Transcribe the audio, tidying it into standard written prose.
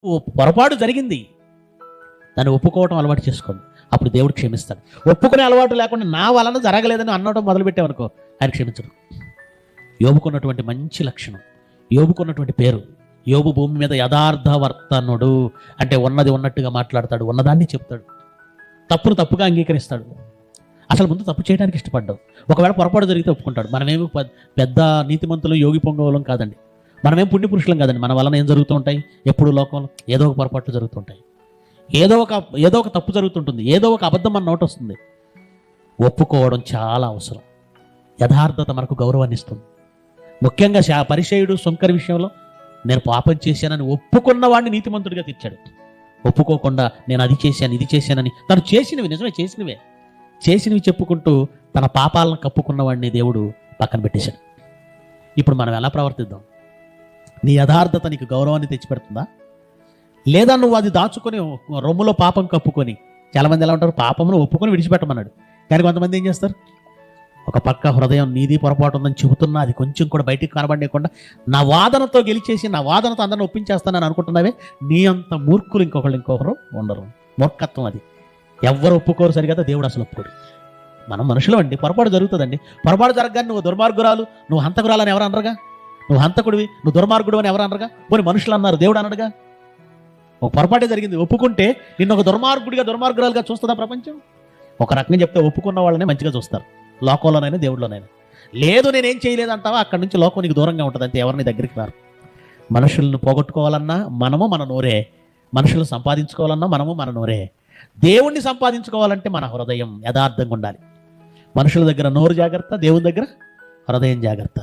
పొరపాటు జరిగింది, దాన్ని ఒప్పుకోవటం అలవాటు చేసుకోండి. అప్పుడు దేవుడు క్షమిస్తాడు. ఒప్పుకునే అలవాటు లేకుండా నా వలన జరగలేదని అనడం మొదలుపెట్టామనుకో, ఆయన క్షమించడు. యోబుకున్నటువంటి మంచి లక్షణం, యోబుకున్నటువంటి పేరు, యోబు భూమి మీద యథార్థవర్తనుడు. అంటే ఉన్నది ఉన్నట్టుగా మాట్లాడతాడు, ఉన్నదాన్ని చెప్తాడు, తప్పును తప్పుగా అంగీకరిస్తాడు. అసలు ముందు తప్పు చేయడానికి ఇష్టపడ్డావు. ఒకవేళ పొరపాటు జరిగితే ఒప్పుకుంటాడు. మనమేమి పెద్ద నీతిమంతులు, యోగి పొంగవులం కాదండి. మనమేం పుణ్యపురుషులం కాదండి. మన వలన ఏం జరుగుతూ ఉంటాయి? ఎప్పుడు లోకంలో ఏదో ఒక పొరపాట్లు జరుగుతుంటాయి, ఏదో ఒక తప్పు జరుగుతుంటుంది, ఏదో ఒక అబద్ధం మన నోట వస్తుంది. ఒప్పుకోవడం చాలా అవసరం. యథార్థత మనకు గౌరవాన్ని ఇస్తుంది. ముఖ్యంగా పరిచయుడు సుంకరి విషయంలో నేను పాపం చేశానని ఒప్పుకున్న వాడిని నీతిమంతుడిగా తీర్చాడు. ఒప్పుకోకుండా నేను అది చేశాను, ఇది చేశానని తను చేసినవి, నిజమే చేసినవి చెప్పుకుంటూ తన పాపాలను కప్పుకున్న వాడిని దేవుడు పక్కన పెట్టేశాడు. ఇప్పుడు మనం ఎలా ప్రవర్తిద్దాం? నీ యథార్థత నీకు గౌరవాన్ని తెచ్చిపెడుతుందా? లేదా నువ్వు అది దాచుకొని రొమ్ములో పాపం కప్పుకొని, చాలామంది ఎలా ఉంటారు, పాపమును ఒప్పుకొని విడిచిపెట్టమన్నాడు. కానీ కొంతమంది ఏం చేస్తారు, ఒక పక్క హృదయం నీది పొరపాటు ఉందని చెబుతున్నా అది కొంచెం కూడా బయటికి కనబడకుండా నా వాదనతో గెలిచేసి నా వాదనతో అందరిని ఒప్పించేస్తానని అనుకుంటున్నావే, నీ అంత మూర్ఖులు ఇంకొకరు ఉండరు. మూర్ఖత్వం అది. ఎవరు ఒప్పుకోరు సరిగా, దేవుడు అసలు ఒప్పుకోడు. మనం మనుషులు అండి, పొరపాటు జరుగుతుందండి. పొరపాటు జరగగానే నువ్వు దుర్మార్గురాలు, నువ్వు హంతకురాలని ఎవరు అనరుగా? నువ్వు హంతకుడివి, నువ్వు దుర్మార్గుడు అని ఎవరు అనరుగా? పోనీ మనుషులు అన్నారు, దేవుడు అనడుగా? ఒక పొరపాటే జరిగింది, ఒప్పుకుంటే నిన్ను ఒక దుర్మార్గురాలుగా చూస్తుందా ప్రపంచం? ఒక రకంగా చెప్తే ఒప్పుకున్న వాళ్ళనే మంచిగా చూస్తారు, లోకంలోనైనా దేవుడిలోనైనా. లేదు నేనేం చేయలేదంటావా, అక్కడి నుంచి లోకం నీకు దూరంగా ఉంటుంది. అంతే, ఎవరిని దగ్గరికి రారు. మనుషులను పోగొట్టుకోవాలన్నా మనము మన నోరే, మనుషులను సంపాదించుకోవాలన్నా మనము మన నోరే. దేవుణ్ణి సంపాదించుకోవాలంటే మన హృదయం యథార్థంగా ఉండాలి. మనుషుల దగ్గర నోరు జాగ్రత్త, దేవుని దగ్గర హృదయం జాగ్రత్త.